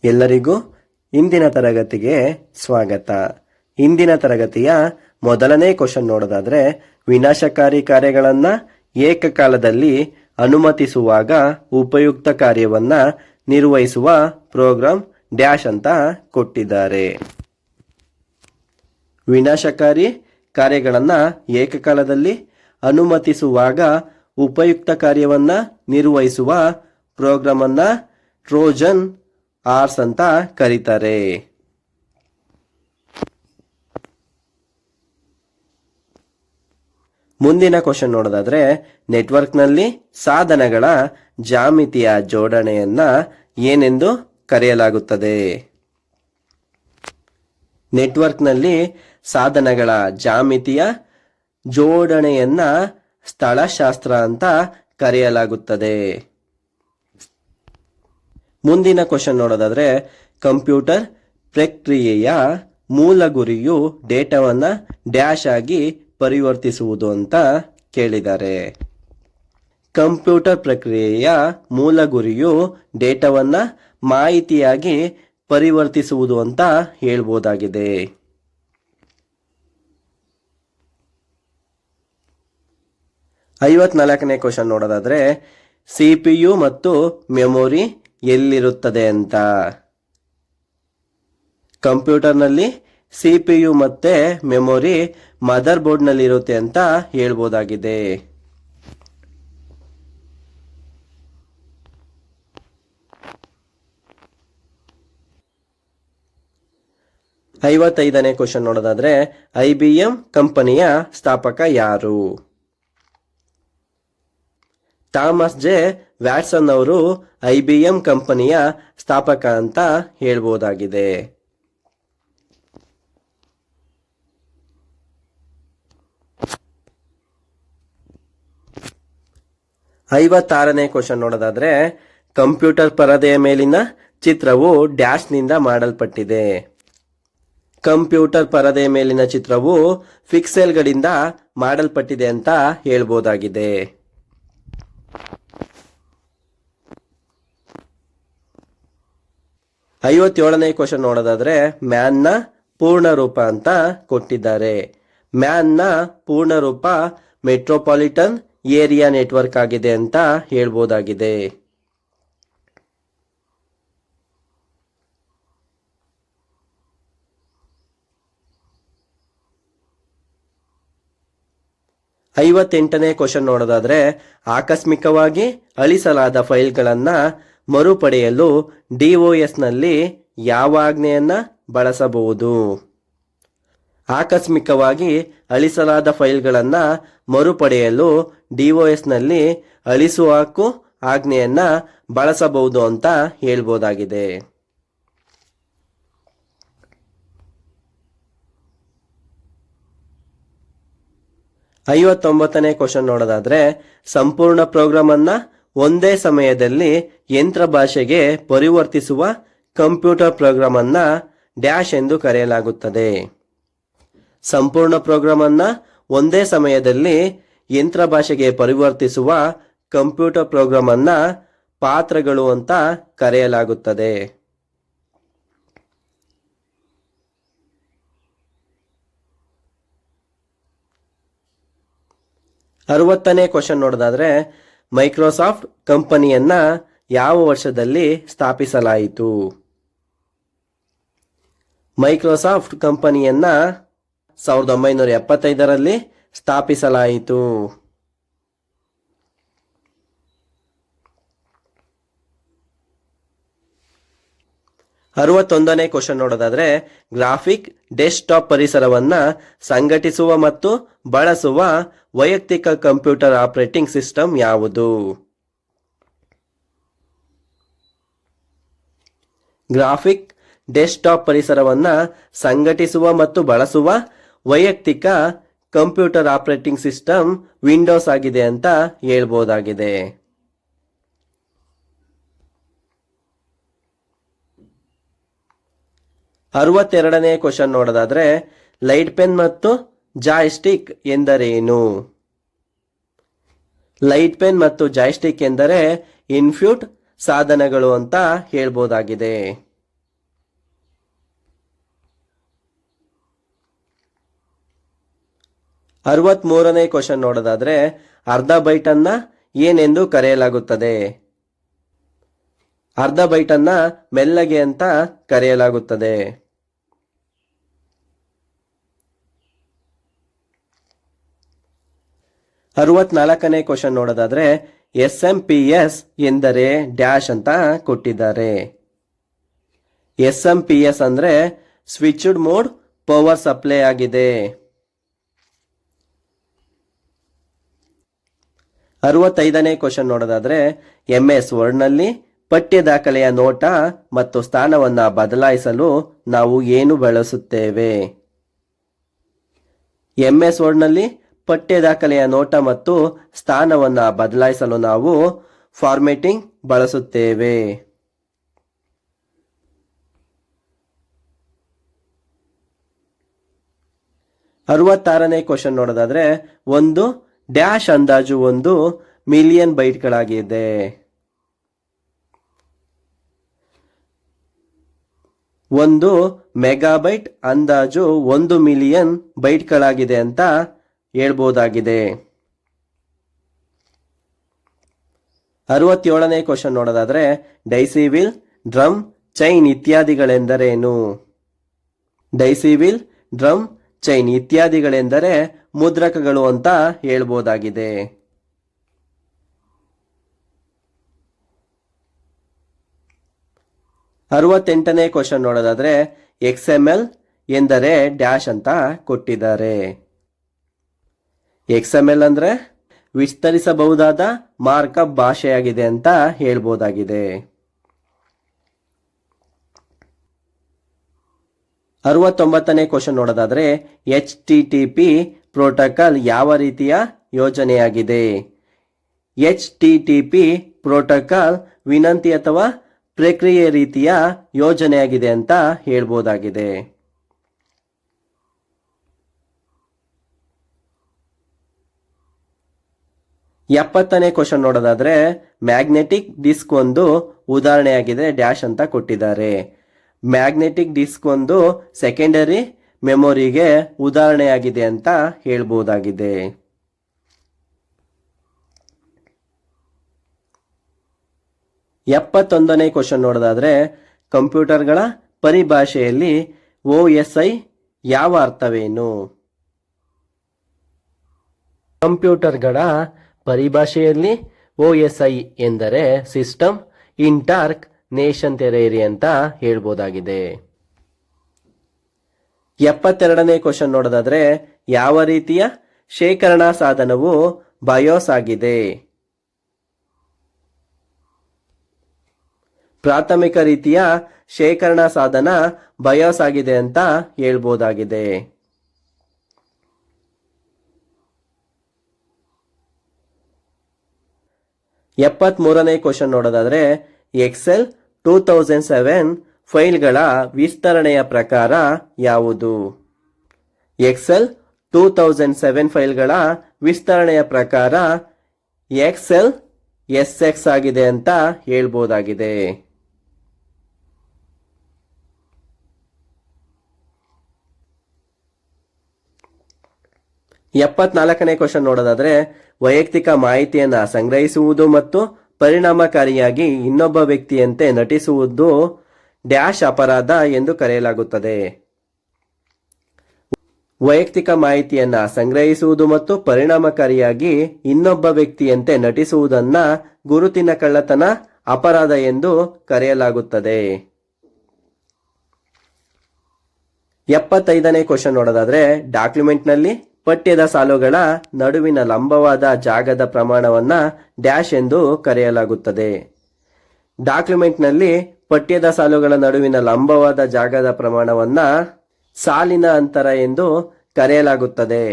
ಎಲ್ಲರಿಗೂ ಇಂದಿನ ತರಗತಿಗೆ ಸ್ವಾಗತ. ಇಂದಿನ ತರಗತಿಯ ಮೊದಲನೇ ಕ್ವಶನ್ ನೋಡೋದಾದ್ರೆ, ವಿನಾಶಕಾರಿ ಕಾರ್ಯಗಳನ್ನು ಏಕಕಾಲದಲ್ಲಿ ಅನುಮತಿಸುವಾಗ ಉಪಯುಕ್ತ ಕಾರ್ಯವನ್ನ ನಿರ್ವಹಿಸುವ ಪ್ರೋಗ್ರಾಂ ಡ್ಯಾಶ್ ಅಂತ ಕೊಟ್ಟಿದ್ದಾರೆ. ವಿನಾಶಕಾರಿ ಕಾರ್ಯಗಳನ್ನು ಏಕಕಾಲದಲ್ಲಿ ಅನುಮತಿಸುವಾಗ ಉಪಯುಕ್ತ ಕಾರ್ಯವನ್ನ ನಿರ್ವಹಿಸುವ ಪ್ರೋಗ್ರಾಮ್ ಅನ್ನ ಟ್ರೋಜನ್ ಆರ್ಸ್ ಅಂತ ಕರೀತಾರೆ. ಮುಂದಿನ ಕ್ವಶನ್ ನೋಡೋದಾದ್ರೆ, ನೆಟ್ವರ್ಕ್ನಲ್ಲಿ ಸಾಧನಗಳ ಜಾಮಿತಿಯ ಜೋಡಣೆಯನ್ನ ಏನೆಂದು ಕರೆಯಲಾಗುತ್ತದೆ? ನೆಟ್ವರ್ಕ್ನಲ್ಲಿ ಸಾಧನಗಳ ಜಾಮಿತಿಯ ಜೋಡಣೆಯನ್ನ ಸ್ಥಳಶಾಸ್ತ್ರ ಅಂತ ಕರೆಯಲಾಗುತ್ತದೆ. ಮುಂದಿನ ಕ್ವಶನ್ ನೋಡೋದಾದ್ರೆ, ಕಂಪ್ಯೂಟರ್ ಪ್ರಕ್ರಿಯೆಯ ಮೂಲ ಗುರಿಯು ಡೇಟಾವನ್ನ ಡ್ಯಾಶ್ ಆಗಿ ಪರಿವರ್ತಿಸುವುದು ಅಂತ ಕೇಳಿದ್ದಾರೆ. ಕಂಪ್ಯೂಟರ್ ಪ್ರಕ್ರಿಯೆಯ ಮೂಲ ಗುರಿಯು ಡೇಟಾವನ್ನ ಮಾಹಿತಿಯಾಗಿ ಪರಿವರ್ತಿಸುವುದು ಅಂತ ಹೇಳ್ಬೋದಾಗಿದೆ. 54ನೇ ಕ್ವಶನ್ ನೋಡೋದಾದ್ರೆ, ಸಿಪಿಯು ಮತ್ತು ಮೆಮೊರಿ ಎಲ್ಲಿರುತ್ತದೆ ಅಂತ. ಕಂಪ್ಯೂಟರ್ನಲ್ಲಿ ಸಿಪಿಯು ಮತ್ತೆ ಮೆಮೊರಿ ಮದರ್ ಬೋರ್ಡ್ ನಲ್ಲಿ ಇರುತ್ತೆ ಅಂತ ಹೇಳ್ಬೋದಾಗಿದೆ. 55ನೇ ಕ್ವಶನ್ ನೋಡೋದಾದ್ರೆ, IBM ಕಂಪನಿಯ ಸ್ಥಾಪಕ ಯಾರು? ಥಾಮಸ್ ಜೆ ವ್ಯಾಟ್ಸನ್ ಅವರು IBM ಕಂಪನಿಯ ಸ್ಥಾಪಕ ಅಂತ ಹೇಳ್ಬೋದಾಗಿದೆ. 56ನೇ ಕ್ವಶನ್ ನೋಡೋದಾದ್ರೆ, ಕಂಪ್ಯೂಟರ್ ಪರದೆಯ ಮೇಲಿನ ಚಿತ್ರವು ಡ್ಯಾಶ್ ನಿಂದ ಮಾಡಲ್ಪಟ್ಟಿದೆ. ಕಂಪ್ಯೂಟರ್ ಪರದೆಯ ಮೇಲಿನ ಚಿತ್ರವು ಪಿಕ್ಸೆಲ್ಗಳಿಂದ ಮಾಡಲ್ಪಟ್ಟಿದೆ ಅಂತ ಹೇಳ್ಬೋದಾಗಿದೆ. 57ನೇ ಕ್ವಶನ್ ನೋಡೋದಾದ್ರೆ, ಮ್ಯಾನ್ನ ಪೂರ್ಣ ರೂಪ ಅಂತ ಕೊಟ್ಟಿದ್ದಾರೆ. ಮ್ಯಾನ್ನ ಪೂರ್ಣ ರೂಪ ಮೆಟ್ರೋಪಾಲಿಟನ್ ಏರಿಯಾ ನೆಟ್ವರ್ಕ್ ಆಗಿದೆ ಅಂತ ಹೇಳ್ಬೋದಾಗಿದೆ. 58ನೇ ಕ್ವಶನ್ ನೋಡೋದಾದ್ರೆ, ಆಕಸ್ಮಿಕವಾಗಿ ಅಳಿಸಲಾದ ಫೈಲ್ಗಳನ್ನ ಮರುಪಡೆಯಲು DOS ನಲ್ಲಿ ಯಾವ ಆಜ್ಞೆಯನ್ನ ಬಳಸಬಹುದು? ಆಕಸ್ಮಿಕವಾಗಿ ಅಳಿಸಲಾದ ಫೈಲ್ಗಳನ್ನ ಮರುಪಡೆಯಲು DOS ನಲ್ಲಿ ಅಳಿಸುವ ಹಕ್ಕು ಆಜ್ಞೆಯನ್ನ ಬಳಸಬಹುದು ಅಂತ ಹೇಳ್ಬೋದಾಗಿದೆ. 59ನೇ ಕ್ವಶನ್ ನೋಡೋದಾದ್ರೆ, ಸಂಪೂರ್ಣ ಪ್ರೋಗ್ರಾಮ್ ಅನ್ನ ಒಂದೇ ಸಮಯದಲ್ಲಿ ಯಂತ್ರ ಭಾಷೆಗೆ ಪರಿವರ್ತಿಸುವ ಕಂಪ್ಯೂಟರ್ ಪ್ರೋಗ್ರಾಮ್ ಅನ್ನ ಡ್ಯಾಶ್ ಎಂದು ಕರೆಯಲಾಗುತ್ತದೆ. ಸಂಪೂರ್ಣ ಪ್ರೋಗ್ರಾಮ್ ಅನ್ನ ಒಂದೇ ಸಮಯದಲ್ಲಿ ಯಂತ್ರ ಭಾಷೆಗೆ ಪರಿವರ್ತಿಸುವ ಕಂಪ್ಯೂಟರ್ ಪ್ರೋಗ್ರಾಮ್ ಅನ್ನ ಪಾತ್ರಗಳು ಅಂತ ಕರೆಯಲಾಗುತ್ತದೆ. 60ನೇ ಕ್ವಶನ್ ನೋಡೋದಾದ್ರೆ, ಮೈಕ್ರೋಸಾಫ್ಟ್ ಕಂಪನಿಯನ್ನ ಯಾವ ವರ್ಷದಲ್ಲಿ ಸ್ಥಾಪಿಸಲಾಯಿತು? ಮೈಕ್ರೋಸಾಫ್ಟ್ ಕಂಪನಿಯನ್ನ 1975ರಲ್ಲಿ ಸ್ಥಾಪಿಸಲಾಯಿತು. 61ನೇ ಕ್ವಶನ್ ನೋಡೋದಾದ್ರೆ, ಗ್ರಾಫಿಕ್ ಡೆಸ್ಕ್ಟಾಪ್ ಪರಿಸರವನ್ನ ಸಂಘಟಿಸುವ ಮತ್ತು ಬಳಸುವ ವೈಯಕ್ತಿಕ ಕಂಪ್ಯೂಟರ್ ಆಪರೇಟಿಂಗ್ ಸಿಸ್ಟಮ್ ಯಾವುದು? ಗ್ರಾಫಿಕ್ ಡೆಸ್ಕ್ಟಾಪ್ ಪರಿಸರವನ್ನ ಸಂಘಟಿಸುವ ಮತ್ತು ಬಳಸುವ ವೈಯಕ್ತಿಕ ಕಂಪ್ಯೂಟರ್ ಆಪರೇಟಿಂಗ್ ಸಿಸ್ಟಮ್ ವಿಂಡೋಸ್ ಆಗಿದೆ ಅಂತ ಹೇಳ್ಬೋದಾಗಿದೆ. 62ನೇ ಕ್ವಶನ್ ನೋಡೋದಾದ್ರೆ, ಲೈಟ್ ಪೆನ್ ಮತ್ತು ಜಾಯ್ಸ್ಟಿಕ್ ಎಂದರೇನು? ಲೈಟ್ ಪೆನ್ ಮತ್ತು ಜಾಯ್ಸ್ಟಿಕ್ ಎಂದರೆ ಇನ್ಪುಟ್ ಸಾಧನಗಳು ಅಂತ ಹೇಳ್ಬೋದಾಗಿದೆ. 63ನೇ ಕ್ವಶನ್ ನೋಡೋದಾದ್ರೆ ಅರ್ಧ ಬೈಟನ್ನ ಏನೆಂದು ಕರೆಯಲಾಗುತ್ತದೆ? ಅರ್ಧ ಬೈಟನ್ನ ಮೆಲ್ಲಗೆ ಅಂತ ಕರೆಯಲಾಗುತ್ತದೆ. 64ನೇ ಕ್ವಶನ್ ನೋಡೋದಾದ್ರೆ SMPS ಎಂದರೆ ಡ್ಯಾಶ್ ಅಂತ ಕೊಟ್ಟಿದ್ದಾರೆ. SMPS ಅಂದ್ರೆ ಸ್ವಿಚ್ಡ್ ಮೋಡ್ ಪವರ್ ಸಪ್ಲೈ ಆಗಿದೆ. 65ನೇ ಕ್ವಶನ್ ನೋಡೋದಾದ್ರೆ MS ವರ್ಡ್ನಲ್ಲಿ ಪಠ್ಯ ದಾಖಲೆಯ ನೋಟ ಮತ್ತು ಸ್ಥಾನವನ್ನ ಬದಲಾಯಿಸಲು ನಾವು ಏನು ಬಳಸುತ್ತೇವೆ? MS ವರ್ಡ್ನಲ್ಲಿ ಪಠ್ಯ ದಾಖಲೆಯ ನೋಟ ಮತ್ತು ಸ್ಥಾನವನ್ನ ಬದಲಾಯಿಸಲು ನಾವು ಫಾರ್ಮ್ಯಾಟಿಂಗ್ ಬಳಸುತ್ತೇವೆ. 66ನೇ ಕ್ವಶನ್ ನೋಡೋದಾದ್ರೆ ಒಂದು ಡ್ಯಾಶ್ ಅಂದಾಜು 1 ಮಿಲಿಯನ್ ಬೈಟ್ಗಳಾಗಿದೆ. 1 ಮೆಗಾಬೈಟ್ ಅಂದಾಜು 1 ಮಿಲಿಯನ್ ಬೈಟ್ಗಳಾಗಿದೆ ಅಂತ ಹೇಳ್ಬೋದಾಗಿದೆ. 67ನೇ ಕ್ವಶನ್ ನೋಡೋದಾದ್ರೆ ಡೈಸಿವಿಲ್, ಡ್ರಮ್, ಚೈನ್ ಇತ್ಯಾದಿಗಳೆಂದರೇನು? ಡೈಸಿವಿಲ್, ಡ್ರಮ್, ಚೈನ್ ಇತ್ಯಾದಿಗಳೆಂದರೆ ಮುದ್ರಕಗಳು ಅಂತ ಹೇಳ್ಬೋದಾಗಿದೆ. 68ನೇ ಕ್ವಶನ್ ನೋಡೋದಾದ್ರೆ XML ಎಂದರೆ ಡ್ಯಾಶ್ ಅಂತ ಕೊಟ್ಟಿದ್ದಾರೆ. XML ಅಂದ್ರೆ ವಿಸ್ತರಿಸಬಹುದಾದ ಮಾರ್ಕಪ್ ಭಾಷೆಯಾಗಿದೆ ಅಂತ ಹೇಳ್ಬೋದಾಗಿದೆ. 69ನೇ ಕ್ವಶನ್ ನೋಡೋದಾದ್ರೆ HTTP ಪ್ರೋಟೋಕಾಲ್ ಯಾವ ರೀತಿಯ ಯೋಜನೆಯಾಗಿದೆ? HTTP ಪ್ರೋಟೋಕಾಲ್ ವಿನಂತಿ ಅಥವಾ ಪ್ರಕ್ರಿಯೆ ರೀತಿಯ ಯೋಜನೆಯಾಗಿದೆ ಅಂತ ಹೇಳ್ಬೋದಾಗಿದೆ. 70ನೇ ಕ್ವಶನ್ ನೋಡೋದಾದ್ರೆ ಮ್ಯಾಗ್ನೆಟಿಕ್ ಡಿಸ್ಕ್ ಒಂದು ಉದಾಹರಣೆಯಾಗಿದೆ ಡ್ಯಾಶ್ ಅಂತ ಕೊಟ್ಟಿದ್ದಾರೆ. ಮ್ಯಾಗ್ನೆಟಿಕ್ ಡಿಸ್ಕ್ ಒಂದು ಸೆಕೆಂಡರಿ ಮೆಮೊರಿಗೆ ಉದಾಹರಣೆಯಾಗಿದೆ ಅಂತ ಹೇಳ್ಬೋದಾಗಿದೆ. 71ನೇ ಕ್ವಶನ್ ನೋಡೋದಾದ್ರೆ ಕಂಪ್ಯೂಟರ್ಗಳ ಪರಿಭಾಷೆಯಲ್ಲಿ OSI ಯಾವ ಅರ್ಥವೇನು? ಕಂಪ್ಯೂಟರ್ಗಳ ಪರಿಭಾಷೆಯಲ್ಲಿ OSI ಎಂದರೆ ಸಿಸ್ಟಮ್ ಇಂಟಾರ್ಕ್ ನೇಷನ್ ತೆರೇರಿ ಅಂತ ಹೇಳ್ಬೋದಾಗಿದೆ. 72ನೇ ಕ್ವಶನ್ ನೋಡೋದಾದ್ರೆ ಯಾವ ರೀತಿಯ ಶೇಖರಣಾ ಸಾಧನವು ಬಯೋಸ್ ಆಗಿದೆ? ಪ್ರಾಥಮಿಕ ರೀತಿಯ ಶೇಖರಣಾ ಸಾಧನ ಬಯೋಸ್ ಆಗಿದೆ ಅಂತ ಹೇಳ್ಬೋದಾಗಿದೆ. 73ನೇ ಕ್ವಶನ್ ನೋಡೋದಾದ್ರೆ ಎಕ್ಸೆಲ್ 2007 ಫೈಲ್ಗಳ ವಿಸ್ತರಣೆಯ ಪ್ರಕಾರ ಯಾವುದು? ಎಕ್ಸೆಲ್ 2007 ಫೈಲ್ಗಳ ವಿಸ್ತರಣೆಯ ಪ್ರಕಾರ ಎಕ್ಸೆಲ್ SX ಆಗಿದೆ ಅಂತ ಹೇಳ್ಬೋದಾಗಿದೆ. 74ನೇ ಕ್ವಶನ್ ನೋಡೋದಾದ್ರೆ ವೈಯಕ್ತಿಕ ಮಾಹಿತಿಯನ್ನ ಸಂಗ್ರಹಿಸುವುದು ಮತ್ತು ಪರಿಣಾಮಕಾರಿಯಾಗಿ ಇನ್ನೊಬ್ಬ ವ್ಯಕ್ತಿಯಂತೆ ನಟಿಸುವುದು ಡ್ಯಾಶ್ ಅಪರಾಧ ಎಂದು ಕರೆಯಲಾಗುತ್ತದೆ. ವೈಯಕ್ತಿಕ ಮಾಹಿತಿಯನ್ನ ಸಂಗ್ರಹಿಸುವುದು ಮತ್ತು ಪರಿಣಾಮಕಾರಿಯಾಗಿ ಇನ್ನೊಬ್ಬ ವ್ಯಕ್ತಿಯಂತೆ ನಟಿಸುವುದನ್ನ ಗುರುತಿನ ಕಳ್ಳತನ ಅಪರಾಧ ಎಂದು ಕರೆಯಲಾಗುತ್ತದೆ. 75ನೇ ಕ್ವಶನ್ ನೋಡೋದಾದ್ರೆ ಡಾಕ್ಯುಮೆಂಟ್ನಲ್ಲಿ ಪಠ್ಯದ ಸಾಲುಗಳ ನಡುವಿನ ಲಂಬವಾದ ಜಾಗದ ಪ್ರಮಾಣವನ್ನ ಡ್ಯಾಶ್ ಎಂದು ಕರೆಯಲಾಗುತ್ತದೆ. ಡಾಕ್ಯುಮೆಂಟ್ನಲ್ಲಿ ಪಠ್ಯದ ಸಾಲುಗಳ ನಡುವಿನ ಲಂಬವಾದ ಜಾಗದ ಪ್ರಮಾಣವನ್ನ ಸಾಲಿನ ಅಂತರ ಎಂದು ಕರೆಯಲಾಗುತ್ತದೆ.